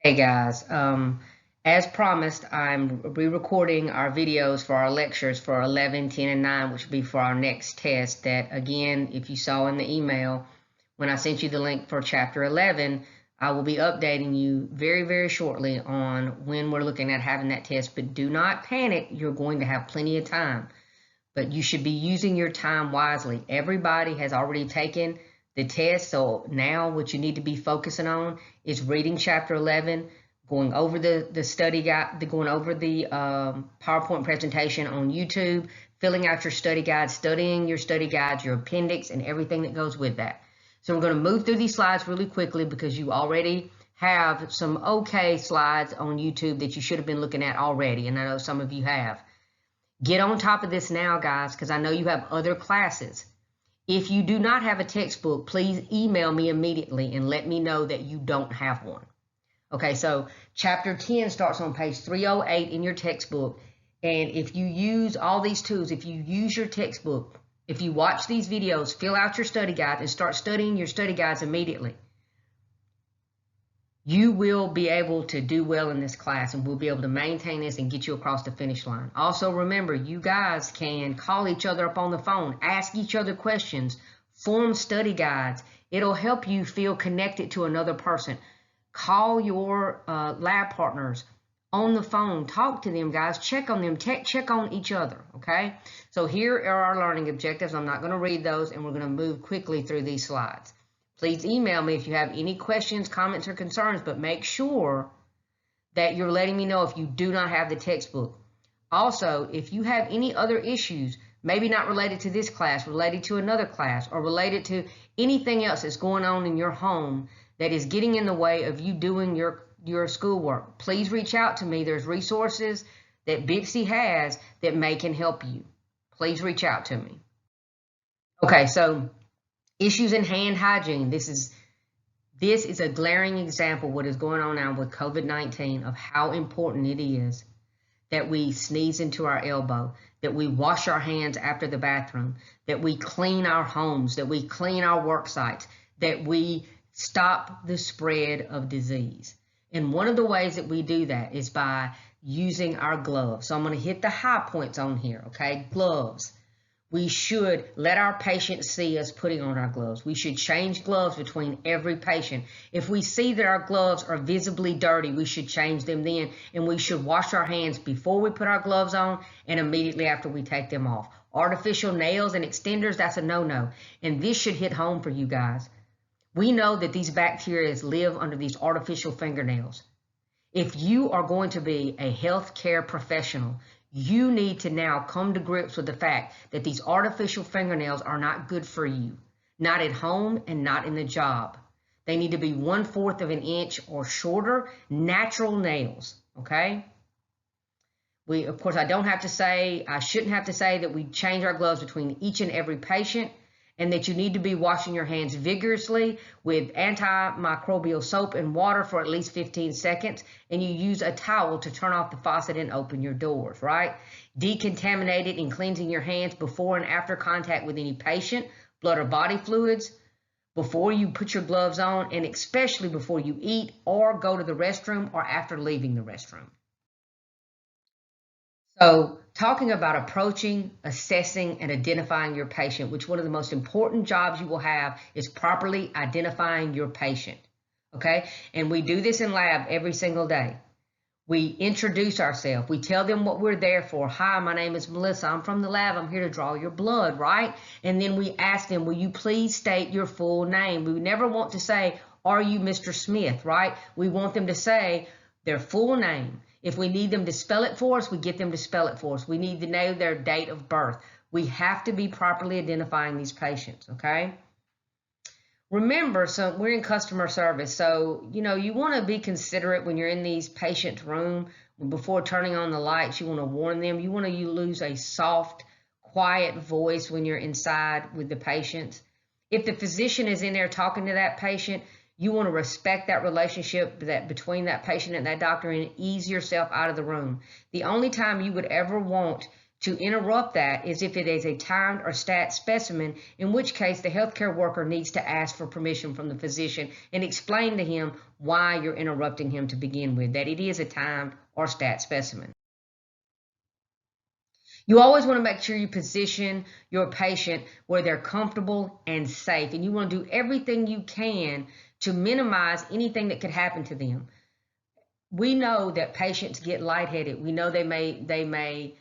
Hey guys, as promised, I'm re-recording our videos for our lectures for 11, 10, and 9, which will be for our next test. That again, if you saw in the email, when I sent you the link for chapter 11, I will be updating you very, very shortly on when we're looking at having that test. But do not panic, you're going to have plenty of time. But you should be using your time wisely. Everybody has already taken the test, so now what you need to be focusing on is reading chapter 11, going over the study guide, going over the PowerPoint presentation on YouTube, filling out your study guide, studying your study guides, your appendix, and everything that goes with that. So we're going to move through these slides really quickly because you already have some okay slides on YouTube that you should have been looking at already, and I know some of you have. Get on top of this now, guys, because I know you have other classes. If you do not have a textbook, please email me immediately and let me know that you don't have one. Okay, so chapter 10 starts on page 308 in your textbook. And if you use all these tools, if you use your textbook, if you watch these videos, fill out your study guide and start studying your study guides immediately, you will be able to do well in this class, and we'll be able to maintain this and get you across the finish line. Also, remember, you guys can call each other up on the phone, ask each other questions, form study guides. It'll help you feel connected to another person. Call your lab partners on the phone, talk to them, guys, check on them, check on each other, okay? So here are our learning objectives. I'm not going to read those, and we're going to move quickly through these slides. Please email me if you have any questions, comments, or concerns, but make sure that you're letting me know if you do not have the textbook. Also, if you have any other issues, maybe not related to this class, related to another class, or related to anything else that's going on in your home that is getting in the way of you doing your schoolwork, please reach out to me. There's resources that Bixie has that can help you. Please reach out to me. Okay, so issues in hand hygiene. This is a glaring example of what is going on now with COVID-19 of how important it is that we sneeze into our elbow, that we wash our hands after the bathroom, that we clean our homes, that we clean our work sites, that we stop the spread of disease. And one of the ways that we do that is by using our gloves. So I'm going to hit the high points on here, okay? Gloves. We should let our patients see us putting on our gloves. We should change gloves between every patient. If we see that our gloves are visibly dirty, we should change them then, and we should wash our hands before we put our gloves on and immediately after we take them off. Artificial nails and extenders, that's a no-no, and this should hit home for you guys. We know that these bacteria live under these artificial fingernails. If you are going to be a healthcare professional, you need to now come to grips with the fact that these artificial fingernails are not good for you, not at home and not in the job. They need to be 1/4 of an inch or shorter, natural nails, okay? Of course, I shouldn't have to say that we change our gloves between each and every patient, and that you need to be washing your hands vigorously with antimicrobial soap and water for at least 15 seconds, and you use a towel to turn off the faucet and open your doors, right? Decontaminated and cleansing your hands before and after contact with any patient, blood or body fluids, before you put your gloves on, and especially before you eat or go to the restroom or after leaving the restroom. So talking about approaching, assessing, and identifying your patient, which one of the most important jobs you will have is properly identifying your patient, okay? And we do this in lab every single day. We introduce ourselves. We tell them what we're there for. Hi, my name is Melissa. I'm from the lab. I'm here to draw your blood, right? And then we ask them, will you please state your full name? We never want to say, are you Mr. Smith, right? We want them to say their full name. If we need them to spell it for us, we get them to spell it for us. We need to know their date of birth. We have to be properly identifying these patients, okay? Remember, so we're in customer service, so you want to be considerate when you're in these patients' room. Before turning on the lights, you want to warn them. You want to use a soft, quiet voice when you're inside with the patients. If the physician is in there talking to that patient, you want to respect that relationship between that patient and that doctor and ease yourself out of the room. The only time you would ever want To interrupt that is if it is a timed or stat specimen, in which case the healthcare worker needs to ask for permission from the physician and explain to him why you're interrupting him to begin with, that it is a timed or stat specimen. You always want to make sure you position your patient where they're comfortable and safe, and you want to do everything you can to minimize anything that could happen to them. We know that patients get lightheaded. We know they may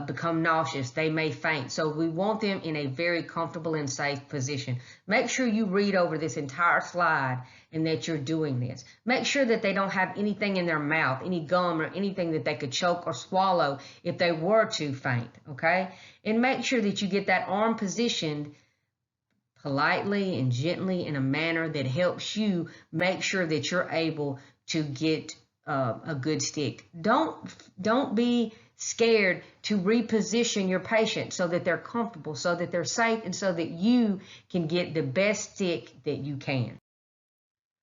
become nauseous, they may faint. So we want them in a very comfortable and safe position. Make sure you read over this entire slide and that you're doing this. Make sure that they don't have anything in their mouth, any gum or anything that they could choke or swallow if they were to faint, okay? And make sure that you get that arm positioned politely and gently in a manner that helps you make sure that you're able to get a good stick. Don't be scared to reposition your patient so that they're comfortable, so that they're safe, and so that you can get the best stick that you can.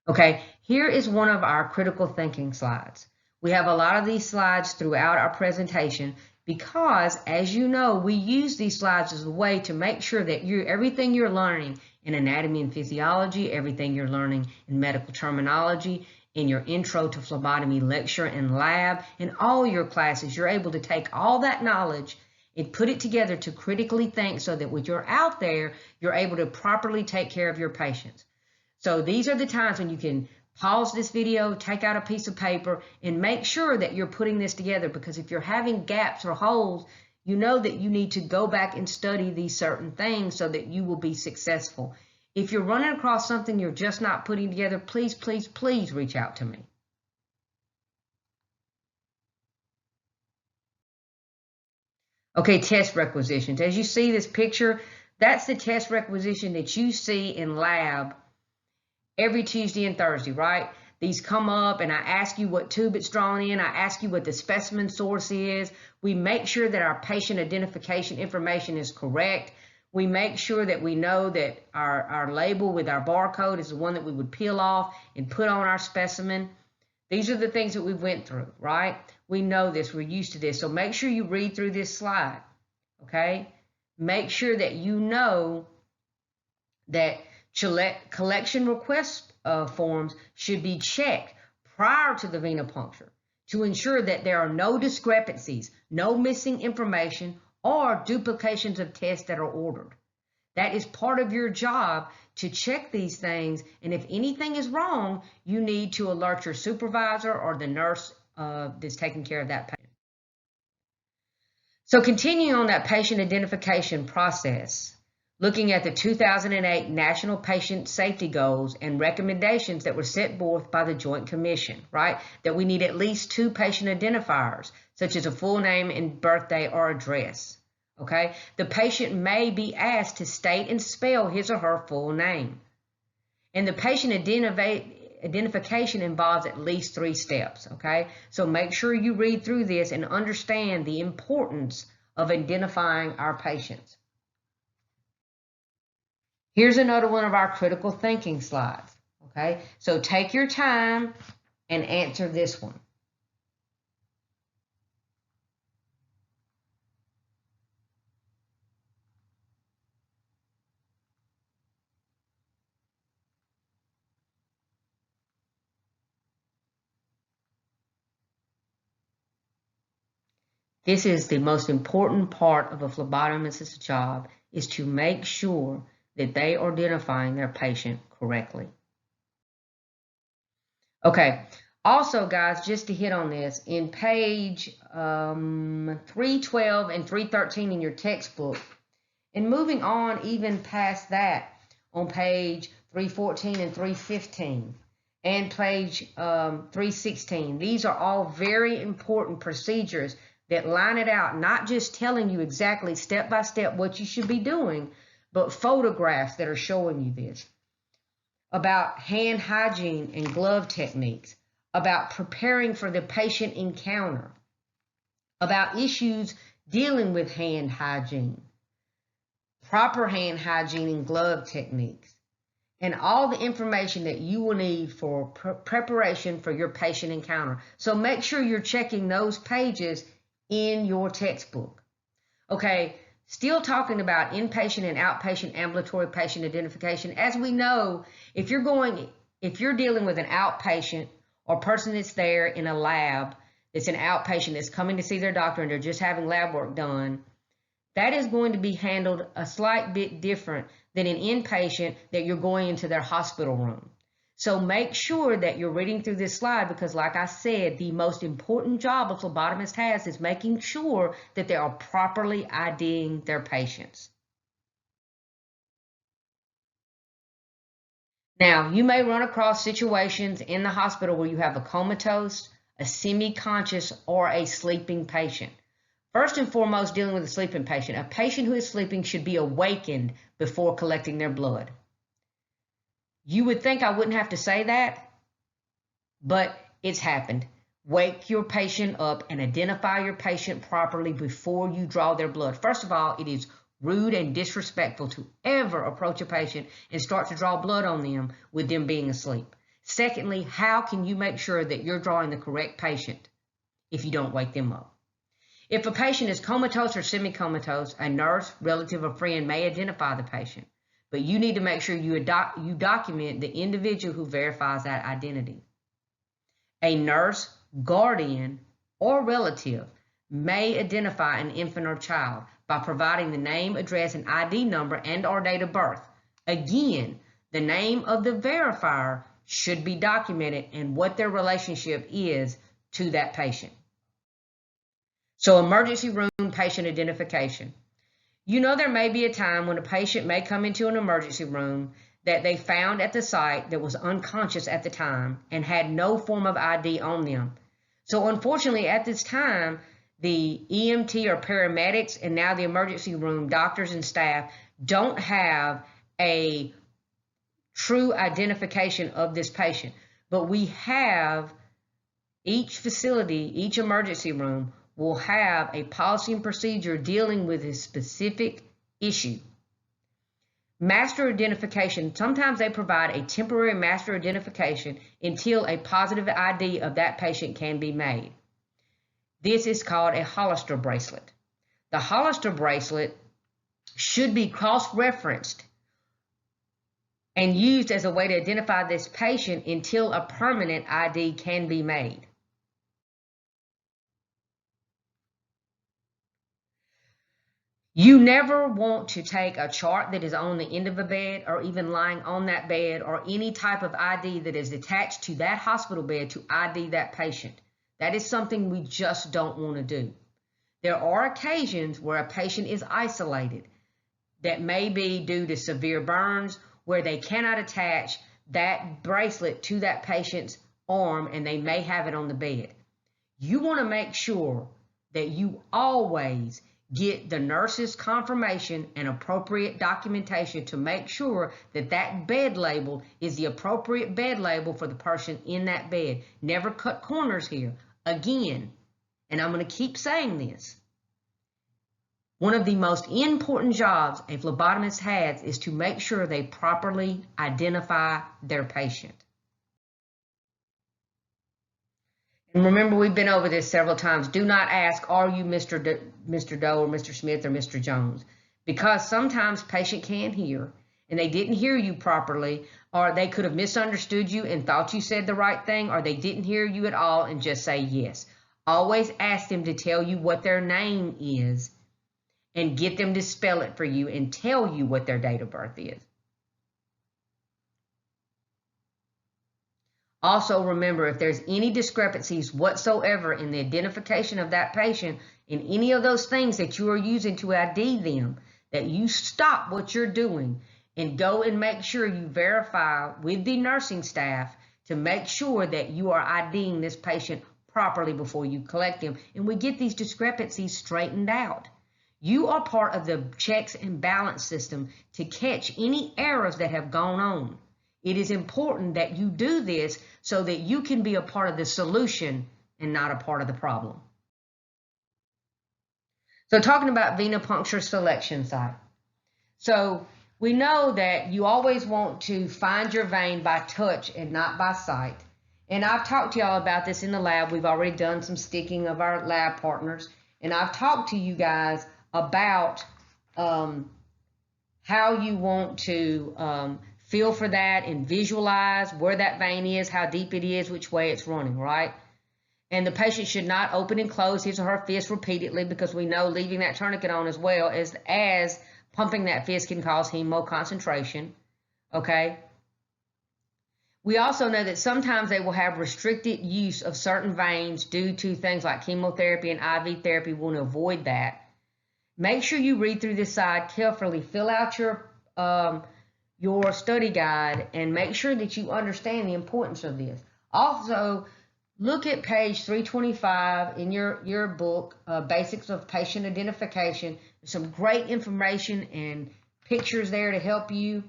Okay, here is one of our critical thinking slides. We have a lot of these slides throughout our presentation because, as you know, we use these slides as a way to make sure that everything you're learning in anatomy and physiology, everything you're learning in medical terminology, in your intro to phlebotomy lecture and lab, in all your classes, you're able to take all that knowledge and put it together to critically think so that when you're out there, you're able to properly take care of your patients. So these are the times when you can pause this video, take out a piece of paper, and make sure that you're putting this together, because if you're having gaps or holes, you know that you need to go back and study these certain things so that you will be successful. If you're running across something you're just not putting together, please, please, please reach out to me. Okay, test requisitions. As you see this picture, that's the test requisition that you see in lab every Tuesday and Thursday, right? These come up and I ask you what tube it's drawn in. I ask you what the specimen source is. We make sure that our patient identification information is correct. We make sure that we know that our label with our barcode is the one that we would peel off and put on our specimen. These are the things that we went through, right? We know this, we're used to this. So make sure you read through this slide, okay? Make sure that you know that collection request forms should be checked prior to the venipuncture to ensure that there are no discrepancies, no missing information, or duplications of tests that are ordered. That is part of your job, to check these things, and if anything is wrong, you need to alert your supervisor or the nurse that's taking care of that patient. So continuing on that patient identification process, looking at the 2008 National Patient Safety Goals and recommendations that were set forth by the Joint Commission, right? That we need at least 2 patient identifiers, such as a full name and birthday or address, okay? The patient may be asked to state and spell his or her full name. And the patient identification involves at least 3 steps, okay? So make sure you read through this and understand the importance of identifying our patients. Here's another one of our critical thinking slides, okay? So take your time and answer this one. This is the most important part of a phlebotomist's job, is to make sure that they are identifying their patient correctly. Okay, also guys, just to hit on this, in page 312 and 313 in your textbook, and moving on even past that on page 314 and 315, and page 316, these are all very important procedures that line it out, not just telling you exactly step by step what you should be doing, but photographs that are showing you this, about hand hygiene and glove techniques, about preparing for the patient encounter, about issues dealing with hand hygiene, proper hand hygiene and glove techniques, and all the information that you will need for preparation for your patient encounter. So make sure you're checking those pages in your textbook. Okay, still talking about inpatient and outpatient ambulatory patient identification. As we know, if you're dealing with an outpatient or person that's there in a lab, that's an outpatient that's coming to see their doctor and they're just having lab work done, that is going to be handled a slight bit different than an inpatient that you're going into their hospital room. So make sure that you're reading through this slide because, like I said, the most important job a phlebotomist has is making sure that they are properly IDing their patients. Now, you may run across situations in the hospital where you have a comatose, a semi-conscious, or a sleeping patient. First and foremost, dealing with a sleeping patient, a patient who is sleeping should be awakened before collecting their blood. You would think I wouldn't have to say that, but it's happened. Wake your patient up and identify your patient properly before you draw their blood. First of all, it is rude and disrespectful to ever approach a patient and start to draw blood on them with them being asleep. Secondly, how can you make sure that you're drawing the correct patient if you don't wake them up? If a patient is comatose or semi-comatose, a nurse, relative, or friend may identify the patient, but you need to make sure you document the individual who verifies that identity. A nurse, guardian, or relative may identify an infant or child by providing the name, address, and ID number and/or date of birth. Again, the name of the verifier should be documented and what their relationship is to that patient. So, emergency room patient identification. You know, there may be a time when a patient may come into an emergency room that they found at the site that was unconscious at the time and had no form of ID on them. So unfortunately, at this time, the EMT or paramedics and now the emergency room doctors and staff don't have a true identification of this patient. But we have each facility, each emergency room will have a policy and procedure dealing with a specific issue. Master identification, sometimes they provide a temporary master identification until a positive ID of that patient can be made. This is called a Hollister bracelet. The Hollister bracelet should be cross-referenced and used as a way to identify this patient until a permanent ID can be made. You never want to take a chart that is on the end of a bed or even lying on that bed or any type of ID that is attached to that hospital bed to ID that patient. That is something we just don't want to do. There are occasions where a patient is isolated that may be due to severe burns where they cannot attach that bracelet to that patient's arm and they may have it on the bed. You want to make sure that you always get the nurse's confirmation and appropriate documentation to make sure that that bed label is the appropriate bed label for the person in that bed. Never cut corners here. Again, and I'm going to keep saying this, one of the most important jobs a phlebotomist has is to make sure they properly identify their patient. And remember, we've been over this several times. Do not ask, are you Mr. Doe or Mr. Smith or Mr. Jones? Because sometimes patient can't hear and they didn't hear you properly, or they could have misunderstood you and thought you said the right thing, or they didn't hear you at all and just say yes. Always ask them to tell you what their name is and get them to spell it for you and tell you what their date of birth is. Also remember, if there's any discrepancies whatsoever in the identification of that patient in any of those things that you are using to ID them, that you stop what you're doing and go and make sure you verify with the nursing staff to make sure that you are IDing this patient properly before you collect them, and we get these discrepancies straightened out. You are part of the checks and balance system to catch any errors that have gone on. It is important that you do this so that you can be a part of the solution and not a part of the problem. So talking about venipuncture selection site. So we know that you always want to find your vein by touch and not by sight. And I've talked to y'all about this in the lab. We've already done some sticking of our lab partners. And I've talked to you guys about how you want to feel for that and visualize where that vein is, how deep it is, which way it's running, right? And the patient should not open and close his or her fist repeatedly, because we know leaving that tourniquet on as well as pumping that fist can cause hemoconcentration, okay? We also know that sometimes they will have restricted use of certain veins due to things like chemotherapy and IV therapy. We want to avoid that. Make sure you read through this side carefully. Fill out your study guide and make sure that you understand the importance of this. Also, look at page 325 in your book, Basics of Patient Identification. There's some great information and pictures there to help you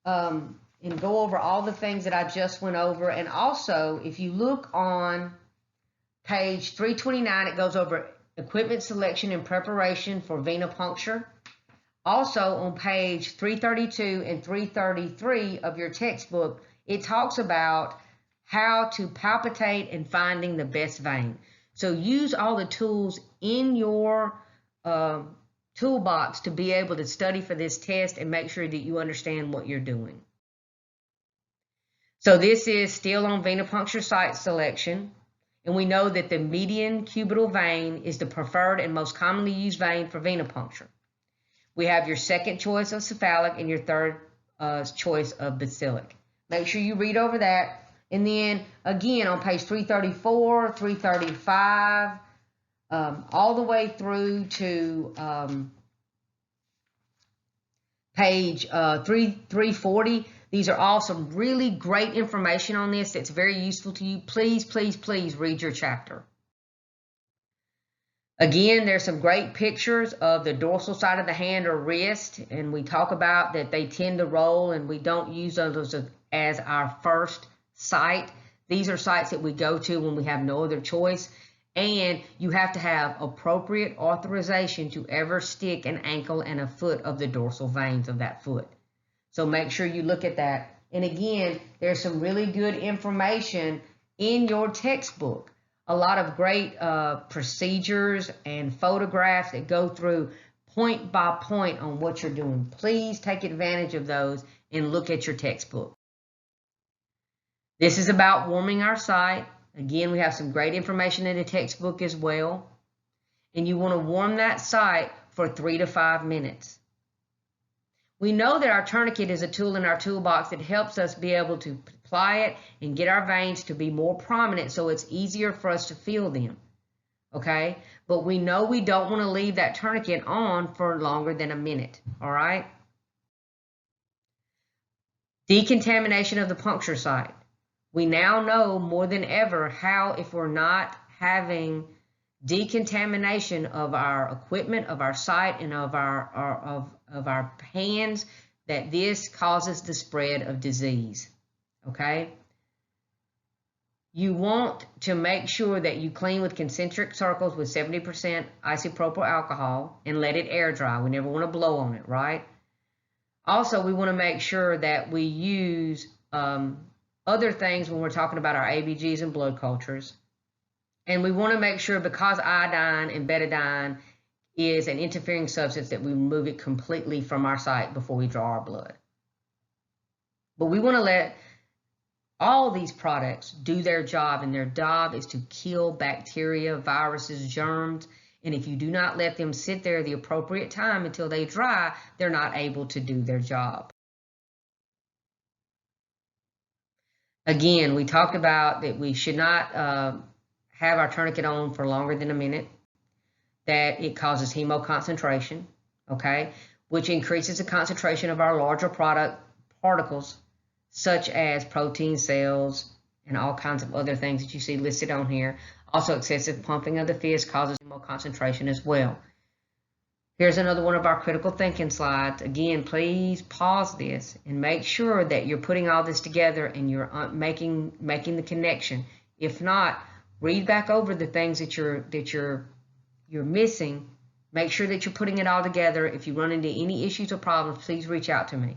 and go over all the things that I just went over. And also, if you look on page 329, it goes over equipment selection and preparation for venipuncture. Also, on page 332 and 333 of your textbook, it talks about how to palpitate and finding the best vein. So use all the tools in your toolbox to be able to study for this test and make sure that you understand what you're doing. So this is still on venipuncture site selection, and we know that the median cubital vein is the preferred and most commonly used vein for venipuncture. We have your second choice of cephalic and your third choice of basilic. Make sure you read over that. And then again on page 334, 335, all the way through to page 340. These are all some really great information on this that's very useful to you. Please, please, please read your chapter. Again, there's some great pictures of the dorsal side of the hand or wrist, and we talk about that they tend to roll, and we don't use those as our first site. These are sites that we go to when we have no other choice, and you have to have appropriate authorization to ever stick an ankle and a foot of the dorsal veins of that foot. So make sure you look at that. And again, there's some really good information in your textbook. A lot of great procedures and photographs that go through point by point on what you're doing. Please take advantage of those and look at your textbook. This is about warming our site. Again, we have some great information in the textbook as well. And you want to warm that site for 3 to 5 minutes. We know that our tourniquet is a tool in our toolbox that helps us be able to apply it and get our veins to be more prominent so it's easier for us to feel them, okay? But we know we don't want to leave that tourniquet on for longer than a minute, all right? Decontamination of the puncture site. We now know more than ever how, if we're not having decontamination of our equipment, of our site, and of our hands, that this causes the spread of disease, okay? You want to make sure that you clean with concentric circles with 70% isopropyl alcohol and let it air dry. We never want to blow on it, right? Also, we want to make sure that we use other things when we're talking about our ABGs and blood cultures. And we want to make sure, because iodine and betadine is an interfering substance, that we remove it completely from our site before we draw our blood. But we want to let all these products do their job, and their job is to kill bacteria, viruses, germs. And if you do not let them sit there the appropriate time until they dry, they're not able to do their job. Again, we talked about that we should not have our tourniquet on for longer than a minute, that it causes hemoconcentration, okay, which increases the concentration of our larger particles, such as protein cells and all kinds of other things that you see listed on here. Also, excessive pumping of the fist causes hemoconcentration as well. Here's another one of our critical thinking slides. Again, please pause this and make sure that you're putting all this together and you're making the connection. If not, read back over the things that you're missing. Make sure that you're putting it all together. If you run into any issues or problems, please reach out to me.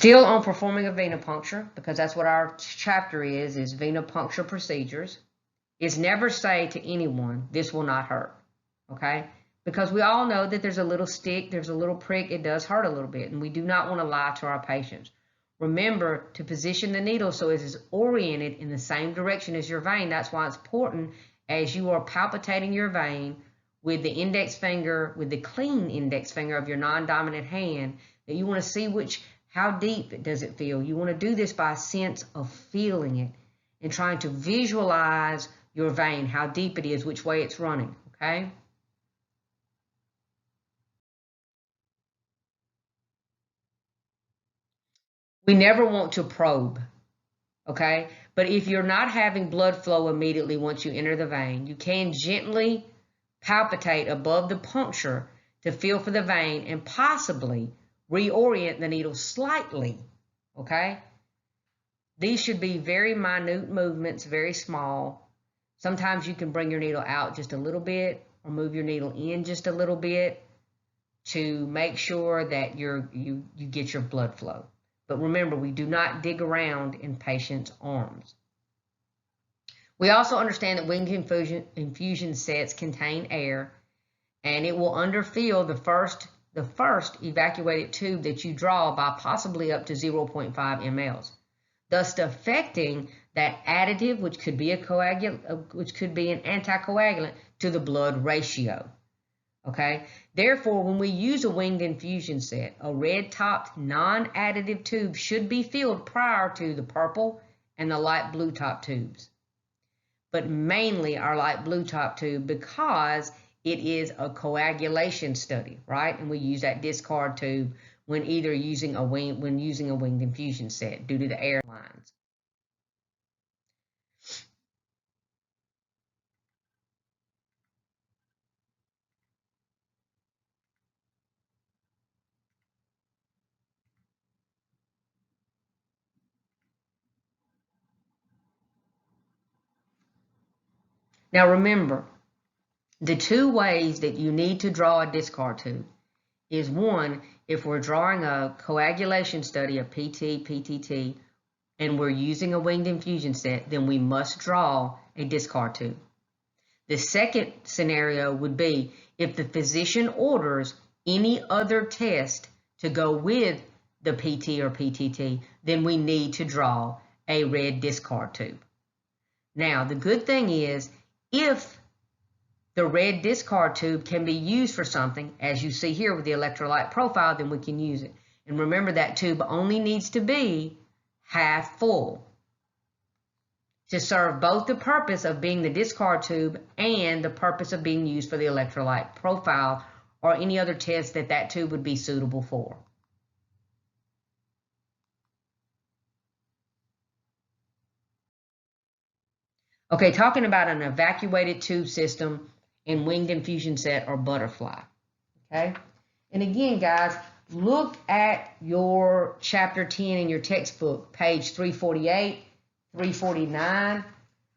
Still on performing a venipuncture, because that's what our chapter is venipuncture procedures, is never say to anyone, this will not hurt, okay? Because we all know that there's a little stick, there's a little prick, it does hurt a little bit, and we do not want to lie to our patients. Remember to position the needle so it is oriented in the same direction as your vein. That's why it's important as you are palpitating your vein with the index finger, with the clean index finger of your non-dominant hand, that you want to see how deep does it feel. You want to do this by a sense of feeling it and trying to visualize your vein, how deep it is, which way it's running, okay? We never want to probe, okay? But if you're not having blood flow immediately once you enter the vein, you can gently palpitate above the puncture to feel for the vein and possibly reorient the needle slightly, okay? These should be very minute movements, very small. Sometimes you can bring your needle out just a little bit or move your needle in just a little bit to make sure that you get your blood flow. But remember, we do not dig around in patients' arms. We also understand that winged infusion sets contain air, and it will underfill the first evacuated tube that you draw by possibly up to 0.5 mLs, thus affecting that additive, which could be an anticoagulant, to the blood ratio. Okay, therefore, when we use a winged infusion set, a red-topped non-additive tube should be filled prior to the purple and the light blue top tubes, but mainly our light blue top tube because it is a coagulation study, right? And we use that discard tube when using a winged infusion set due to the air lines. Now remember, the two ways that you need to draw a discard tube is one, if we're drawing a coagulation study, a PT, PTT, and we're using a winged infusion set, then we must draw a discard tube. The second scenario would be if the physician orders any other test to go with the PT or PTT, then we need to draw a red discard tube. Now, the good thing is, if the red discard tube can be used for something, as you see here with the electrolyte profile, then we can use it. And remember, that tube only needs to be half full to serve both the purpose of being the discard tube and the purpose of being used for the electrolyte profile or any other test that tube would be suitable for. Okay, talking about an evacuated tube system in winged infusion set or butterfly, okay? And again, guys, look at your chapter 10 in your textbook, page 348, 349.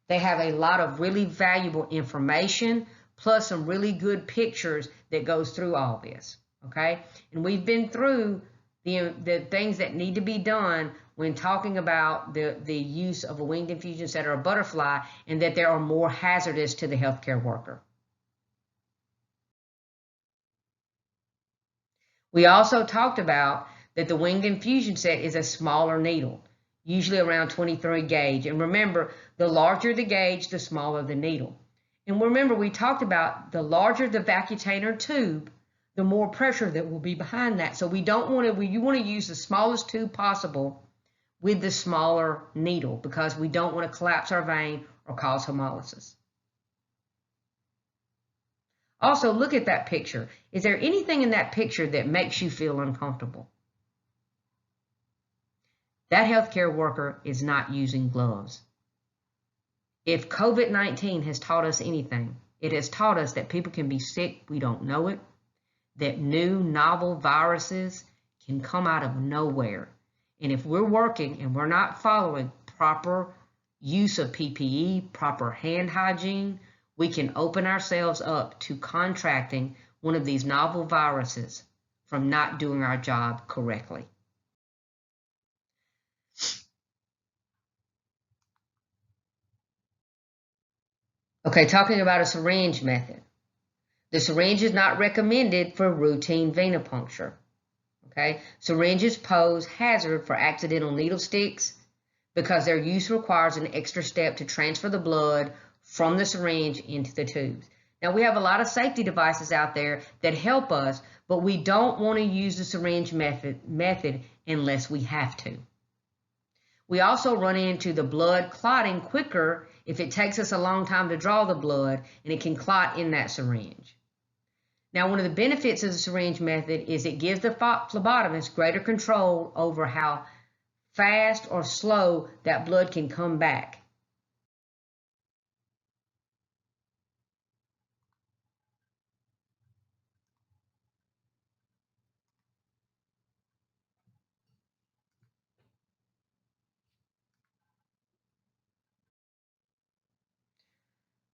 They have a lot of really valuable information, plus some really good pictures that goes through all this, okay? And we've been through the things that need to be done when talking about the use of a winged infusion set or a butterfly, and that they are more hazardous to the healthcare worker. We also talked about that the winged infusion set is a smaller needle, usually around 23 gauge. And remember, the larger the gauge, the smaller the needle. And remember, we talked about the larger the vacutainer tube, the more pressure that will be behind that. So you want to use the smallest tube possible with the smaller needle, because we don't want to collapse our vein or cause hemolysis. Also, look at that picture. Is there anything in that picture that makes you feel uncomfortable? That healthcare worker is not using gloves. If COVID-19 has taught us anything, it has taught us that people can be sick, we don't know it, that new novel viruses can come out of nowhere. And if we're working and we're not following proper use of PPE, proper hand hygiene, we can open ourselves up to contracting one of these novel viruses from not doing our job correctly. Okay, talking about a syringe method. The syringe is not recommended for routine venipuncture. Okay, syringes pose hazard for accidental needle sticks because their use requires an extra step to transfer the blood from the syringe into the tubes. Now, we have a lot of safety devices out there that help us, but we don't want to use the syringe method unless we have to. We also run into the blood clotting quicker if it takes us a long time to draw the blood, and it can clot in that syringe. Now, one of the benefits of the syringe method is it gives the phlebotomist greater control over how fast or slow that blood can come back.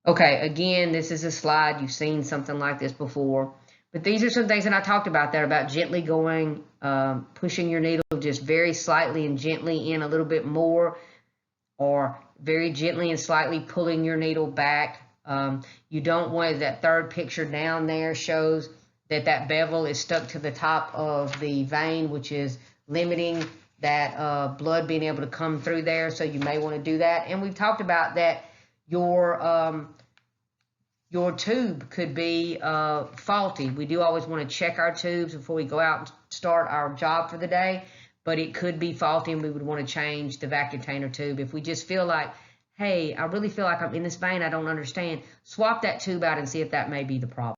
Okay, again, this is a slide. You've seen something like this before. But these are some things that I talked about there about gently going, pushing your needle just very slightly and gently in a little bit more, or very gently and slightly pulling your needle back. You don't want that third picture down there shows that bevel is stuck to the top of the vein, which is limiting that blood being able to come through there. So you may want to do that. And we've talked about that your tube could be faulty. We do always want to check our tubes before we go out and start our job for the day, but it could be faulty and we would want to change the vacuum container tube. If we just feel like, hey, I really feel like I'm in this vein, I don't understand, swap that tube out and see if that may be the problem.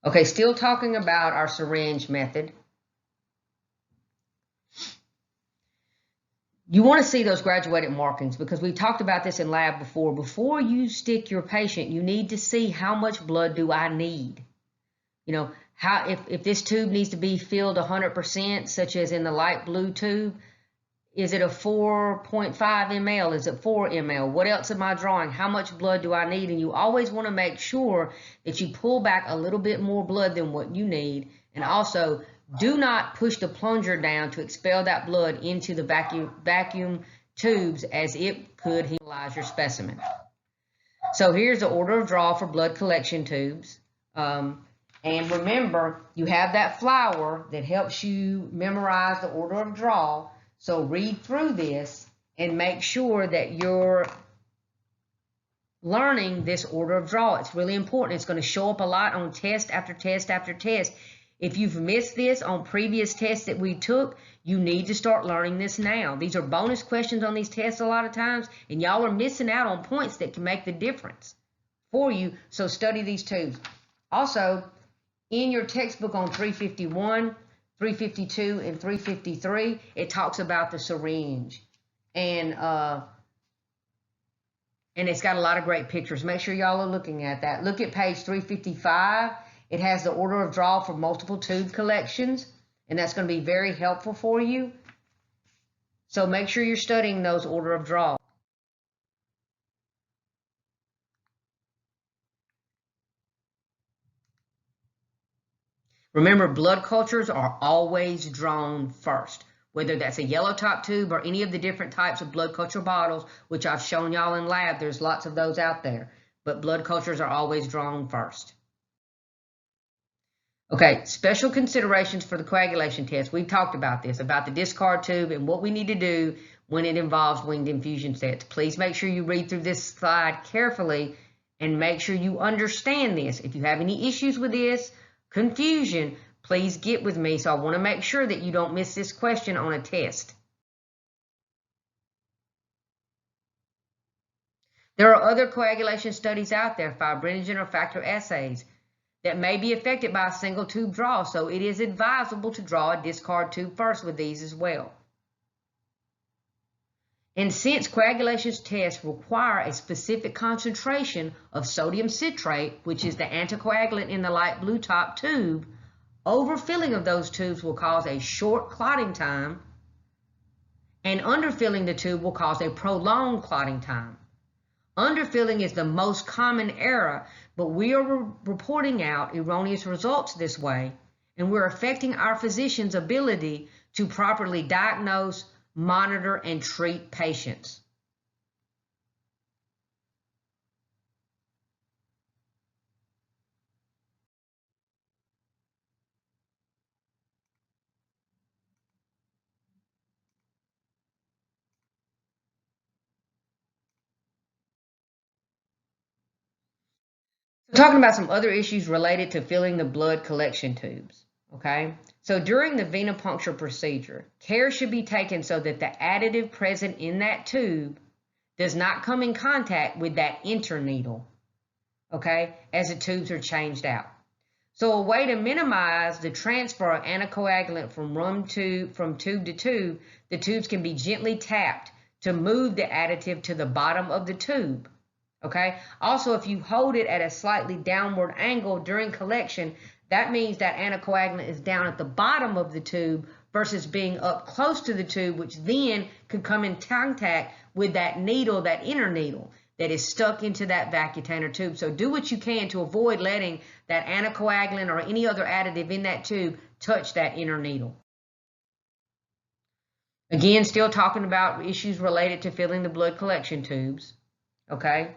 Okay, still talking about our syringe method. You want to see those graduated markings because we talked about this in lab before. Before you stick your patient, you need to see how much blood do I need. You know, how if this tube needs to be filled 100%, such as in the light blue tube, is it a 4.5 ml? Is it 4 ml? What else am I drawing? How much blood do I need? And you always want to make sure that you pull back a little bit more blood than what you need. And also, do not push the plunger down to expel that blood into the vacuum tubes, as it could hemolyze your specimen. So here's the order of draw for blood collection tubes. And remember, you have that flower that helps you memorize the order of draw. So read through this and make sure that you're learning this order of draw. It's really important. It's going to show up a lot on test after test after test. If you've missed this on previous tests that we took, you need to start learning this now. These are bonus questions on these tests a lot of times, and y'all are missing out on points that can make the difference for you. So study these tubes. Also, in your textbook on 351, 352, and 353, it talks about the syringe. And it's got a lot of great pictures. Make sure y'all are looking at that. Look at page 355. It has the order of draw for multiple tube collections, and that's going to be very helpful for you. So make sure you're studying those order of draw. Remember, blood cultures are always drawn first, whether that's a yellow top tube or any of the different types of blood culture bottles, which I've shown y'all in lab. There's lots of those out there, but blood cultures are always drawn first. Okay, special considerations for the coagulation test. We've talked about this, about the discard tube and what we need to do when it involves winged infusion sets. Please make sure you read through this slide carefully and make sure you understand this. If you have any issues with this, confusion, please get with me. So I want to make sure that you don't miss this question on a test. There are other coagulation studies out there, fibrinogen or factor assays, that may be affected by a single tube draw, so it is advisable to draw a discard tube first with these as well. And since coagulation tests require a specific concentration of sodium citrate, which is the anticoagulant in the light blue top tube, overfilling of those tubes will cause a short clotting time, and underfilling the tube will cause a prolonged clotting time. Underfilling is the most common error, but we are reporting out erroneous results this way, and we're affecting our physician's ability to properly diagnose, monitor, and treat patients. Talking about some other issues related to filling the blood collection tubes, okay? So during the venipuncture procedure, care should be taken so that the additive present in that tube does not come in contact with that interneedle, okay, as the tubes are changed out. So a way to minimize the transfer of anticoagulant from tube to tube, the tubes can be gently tapped to move the additive to the bottom of the tube. Okay. Also, if you hold it at a slightly downward angle during collection, that means that anticoagulant is down at the bottom of the tube versus being up close to the tube, which then could come in contact with that needle, that inner needle that is stuck into that vacutainer tube. So do what you can to avoid letting that anticoagulant or any other additive in that tube touch that inner needle. Again, still talking about issues related to filling the blood collection tubes. Okay.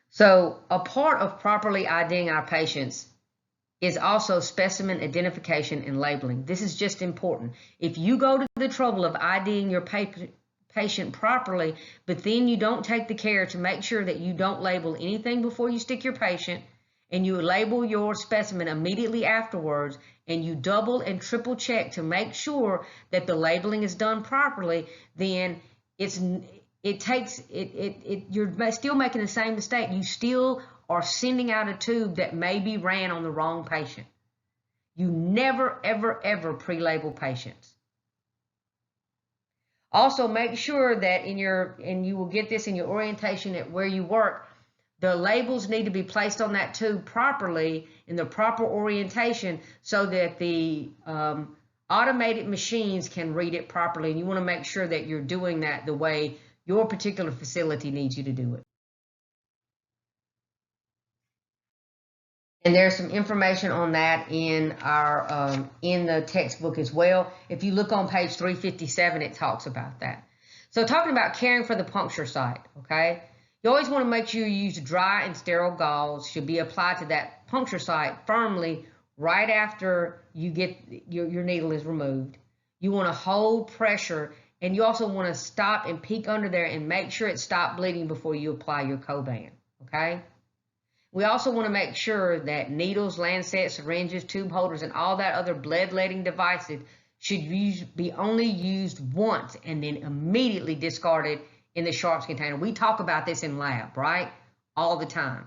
So a part of properly IDing our patients is also specimen identification and labeling. This is just important. If you go to the trouble of IDing your patient properly, but then you don't take the care to make sure that you don't label anything before you stick your patient, and you label your specimen immediately afterwards, and you double and triple check to make sure that the labeling is done properly, then you're still making the same mistake. You still are sending out a tube that may be ran on the wrong patient. You never, ever, ever pre-label patients. Also, make sure that and you will get this in your orientation at where you work, the labels need to be placed on that tube properly in the proper orientation so that the automated machines can read it properly. And you want to make sure that you're doing that the way your particular facility needs you to do it. And there's some information on that in our in the textbook as well. If you look on page 357, it talks about that. So talking about caring for the puncture site, okay? You always want to make sure you use dry and sterile gauze should be applied to that puncture site firmly right after you get your needle is removed. You want to hold pressure, and you also want to stop and peek under there and make sure it stopped bleeding before you apply your Coban, okay? We also want to make sure that needles, lancets, syringes, tube holders, and all that other bloodletting devices should be only used once and then immediately discarded in the sharps container. We talk about this in lab, right? All the time.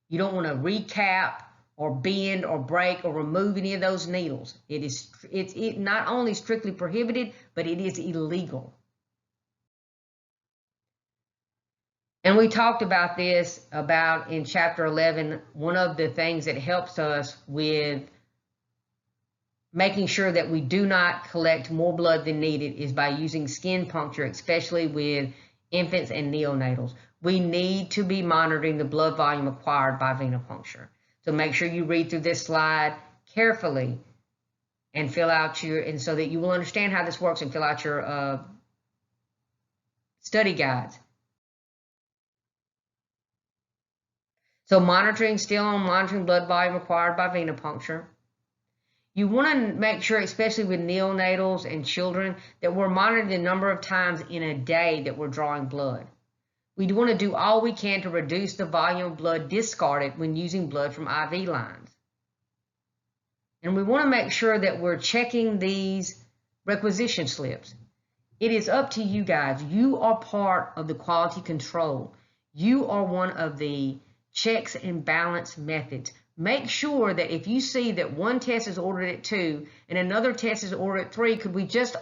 You don't want to recap or bend or break or remove any of those needles. It's not only strictly prohibited, but it is illegal. And we talked about this in chapter 11. One of the things that helps us with making sure that we do not collect more blood than needed is by using skin puncture, especially with infants and neonatals. We need to be monitoring the blood volume acquired by venipuncture. So make sure you read through this slide carefully and fill out so that you will understand how this works, and fill out your study guides. So monitoring blood volume required by venipuncture. You want to make sure, especially with neonatals and children, that we're monitoring the number of times in a day that we're drawing blood. We want to do all we can to reduce the volume of blood discarded when using blood from IV lines. And we want to make sure that we're checking these requisition slips. It is up to you guys. You are part of the quality control. You are one of the checks and balance methods. Make sure that if you see that one test is ordered at 2 and another test is ordered at 3, could we just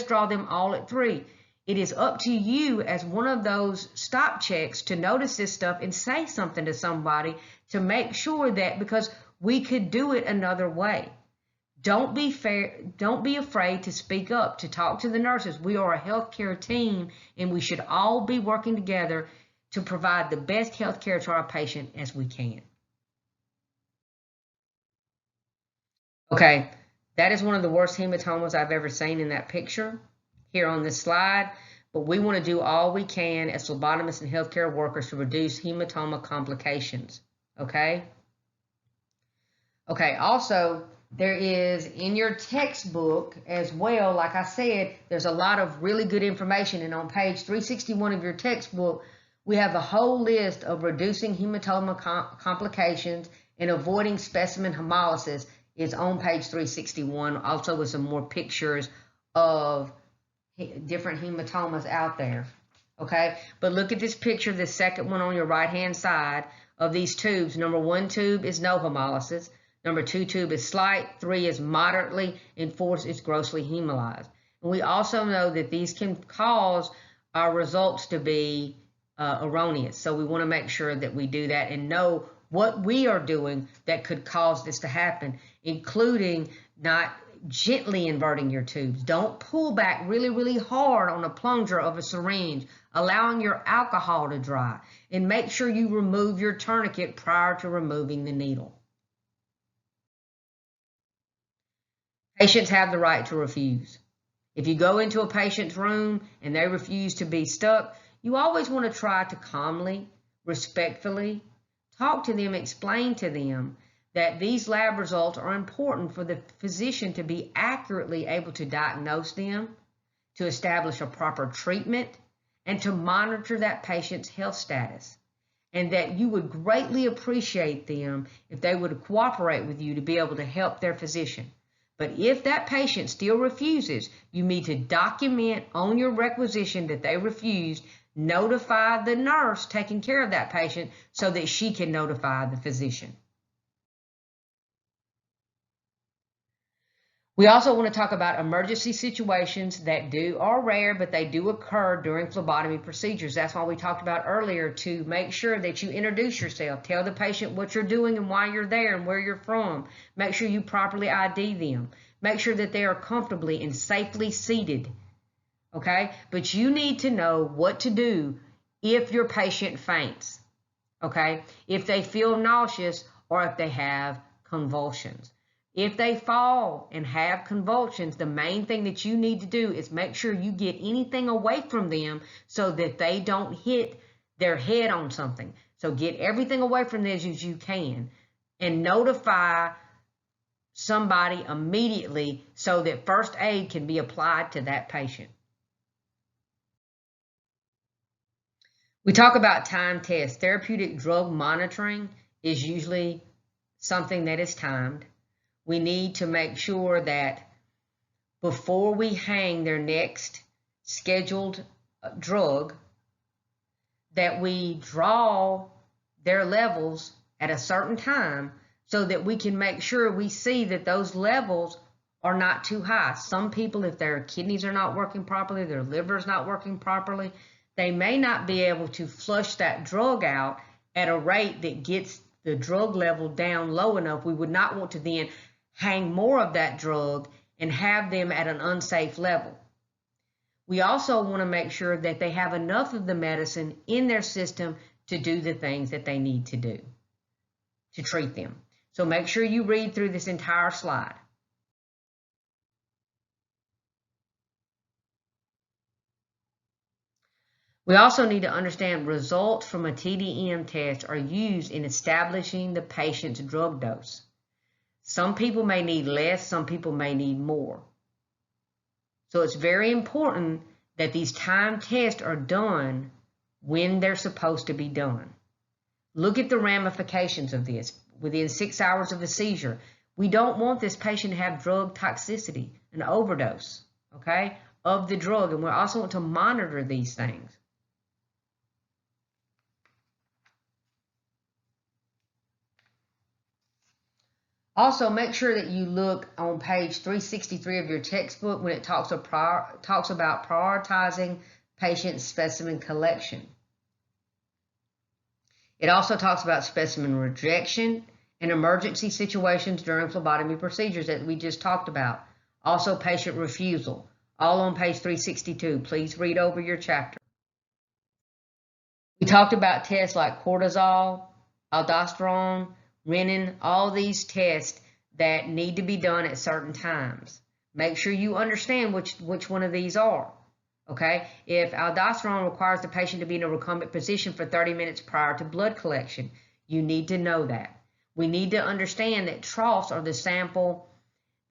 draw them all at 3? it is up to you as one of those stop checks to notice this stuff and say something to somebody to make sure that, because we could do it another way. Don't be afraid to speak up, to talk to the nurses. We are a healthcare team, and we should all be working together to provide the best health care to our patient as we can. Okay, that is one of the worst hematomas I've ever seen in that picture here on this slide, but we want to do all we can as phlebotomists and healthcare workers to reduce hematoma complications, okay? Okay, also, there is in your textbook as well, like I said, there's a lot of really good information, and on page 361 of your textbook, we have a whole list of reducing hematoma complications and avoiding specimen hemolysis. Is on page 361, also with some more pictures of different hematomas out there, okay? But look at this picture, the second one on your right-hand side of these tubes. Number 1 tube is no hemolysis. Number 2 tube is slight. 3 is moderately, and 4 is grossly hemolyzed. And we also know that these can cause our results to be erroneous. So we want to make sure that we do that and know what we are doing that could cause this to happen, including not gently inverting your tubes. Don't pull back really, really hard on a plunger of a syringe, allowing your alcohol to dry, and make sure you remove your tourniquet prior to removing the needle. Patients have the right to refuse. If you go into a patient's room and they refuse to be stuck, you always want to try to calmly, respectfully, talk to them, explain to them that these lab results are important for the physician to be accurately able to diagnose them, to establish a proper treatment, and to monitor that patient's health status. And that you would greatly appreciate them if they would cooperate with you to be able to help their physician. But if that patient still refuses, you need to document on your requisition that they refused, notify the nurse taking care of that patient so that she can notify the physician. We also want to talk about emergency situations that are rare, but they do occur during phlebotomy procedures. That's why we talked about earlier to make sure that you introduce yourself. Tell the patient what you're doing and why you're there and where you're from. Make sure you properly ID them. Make sure that they are comfortably and safely seated. Okay? But you need to know what to do if your patient faints. Okay? If they feel nauseous or if they have convulsions. If they fall and have convulsions, the main thing that you need to do is make sure you get anything away from them so that they don't hit their head on something. So get everything away from them as you can and notify somebody immediately so that first aid can be applied to that patient. We talk about time tests. Therapeutic drug monitoring is usually something that is timed. We need to make sure that before we hang their next scheduled drug, that we draw their levels at a certain time so that we can make sure we see that those levels are not too high. Some people, if their kidneys are not working properly, their liver is not working properly, they may not be able to flush that drug out at a rate that gets the drug level down low enough. We would not want to then hang more of that drug and have them at an unsafe level. We also want to make sure that they have enough of the medicine in their system to do the things that they need to do to treat them. So make sure you read through this entire slide. We also need to understand results from a TDM test are used in establishing the patient's drug dose. Some people may need less, some people may need more. So it's very important that these time tests are done when they're supposed to be done. Look at the ramifications of this. Within 6 hours of a seizure, we don't want this patient to have drug toxicity, an overdose, okay, of the drug, and we also want to monitor these things. Also, make sure that you look on page 363 of your textbook when it talks about prioritizing patient specimen collection. It also talks about specimen rejection and emergency situations during phlebotomy procedures that we just talked about. Also patient refusal, all on page 362. Please read over your chapter. We talked about tests like cortisol, aldosterone, renin, all these tests that need to be done at certain times. Make sure you understand which one of these are. Okay, if aldosterone requires the patient to be in a recumbent position for 30 minutes prior to blood collection, you need to know that. We need to understand that troughs are the sample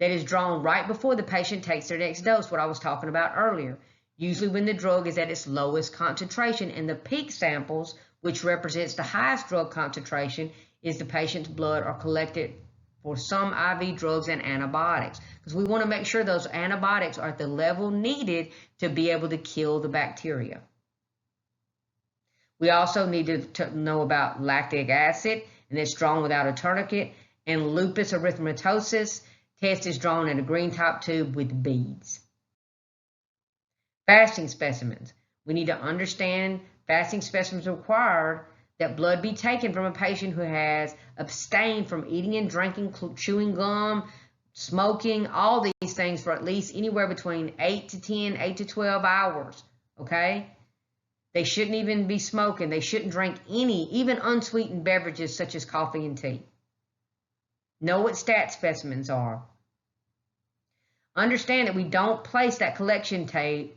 that is drawn right before the patient takes their next dose, what I was talking about earlier, usually when the drug is at its lowest concentration, and the peak samples, which represents the highest drug concentration, is the patient's blood are collected for some IV drugs and antibiotics, because we want to make sure those antibiotics are at the level needed to be able to kill the bacteria. We also need to know about lactic acid, and it's drawn without a tourniquet, and lupus erythematosus test is drawn in a green top tube with beads. Fasting specimens. We need to understand fasting specimens required that blood be taken from a patient who has abstained from eating and drinking, chewing gum, smoking, all these things for at least anywhere between 8 to 10, 8 to 12 hours, okay? They shouldn't even be smoking. They shouldn't drink any, even unsweetened beverages such as coffee and tea. Know what stat specimens are. Understand that we don't place that collection tray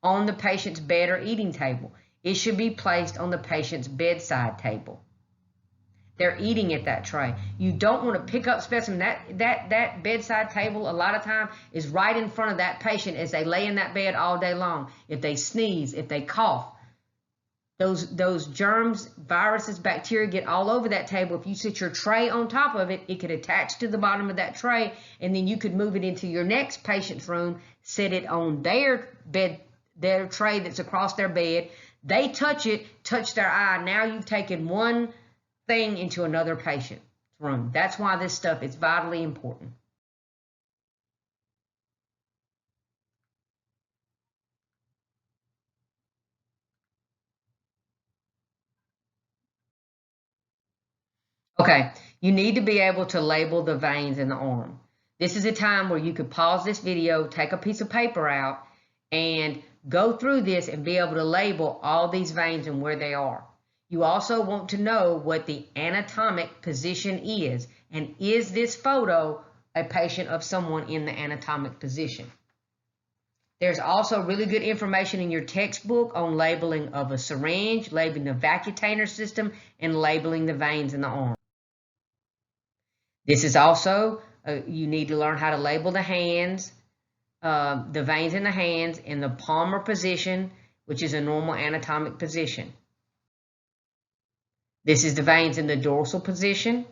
on the patient's bed or eating table. It should be placed on the patient's bedside table. They're eating at that tray. You don't want to pick up specimen. That bedside table a lot of time is right in front of that patient as they lay in that bed all day long. If they sneeze, if they cough, those germs, viruses, bacteria get all over that table. If you sit your tray on top of it, it could attach to the bottom of that tray, and then you could move it into your next patient's room, set it on their bed, their tray that's across their bed. They touch it, touch their eye. Now you've taken one thing into another patient's room. That's why this stuff is vitally important. Okay, you need to be able to label the veins in the arm. This is a time where you could pause this video, take a piece of paper out, and go through this and be able to label all these veins and where they are. You also want to know what the anatomic position is, and is this photo a patient of someone in the anatomic position? There's also really good information in your textbook on labeling of a syringe, labeling the vacutainer system, and labeling the veins in the arm. This is also, you need to learn how to label the hands, the veins in the hands in the palmar position, which is a normal anatomic position. This is the veins in the dorsal position.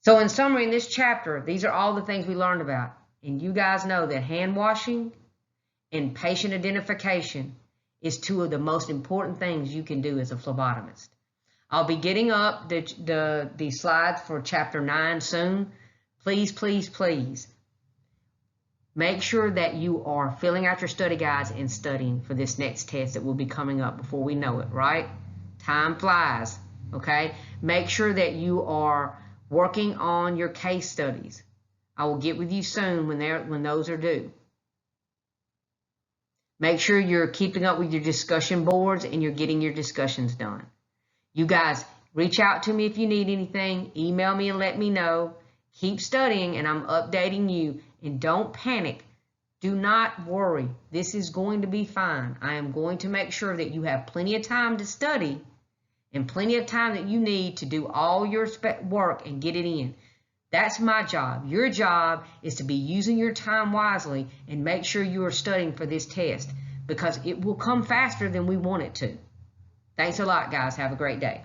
So in summary, in this chapter, these are all the things we learned about. And you guys know that hand washing and patient identification is two of the most important things you can do as a phlebotomist. I'll be getting up the slides for chapter 9 soon. Please, please, please make sure that you are filling out your study guides and studying for this next test that will be coming up before we know it, right? Time flies, okay? Make sure that you are working on your case studies. I will get with you soon when those are due. Make sure you're keeping up with your discussion boards and you're getting your discussions done. You guys, reach out to me if you need anything. Email me and let me know. Keep studying, and I'm updating you. And don't panic. Do not worry. This is going to be fine. I am going to make sure that you have plenty of time to study and plenty of time that you need to do all your work and get it in. That's my job. Your job is to be using your time wisely and make sure you are studying for this test, because it will come faster than we want it to. Thanks a lot, guys. Have a great day.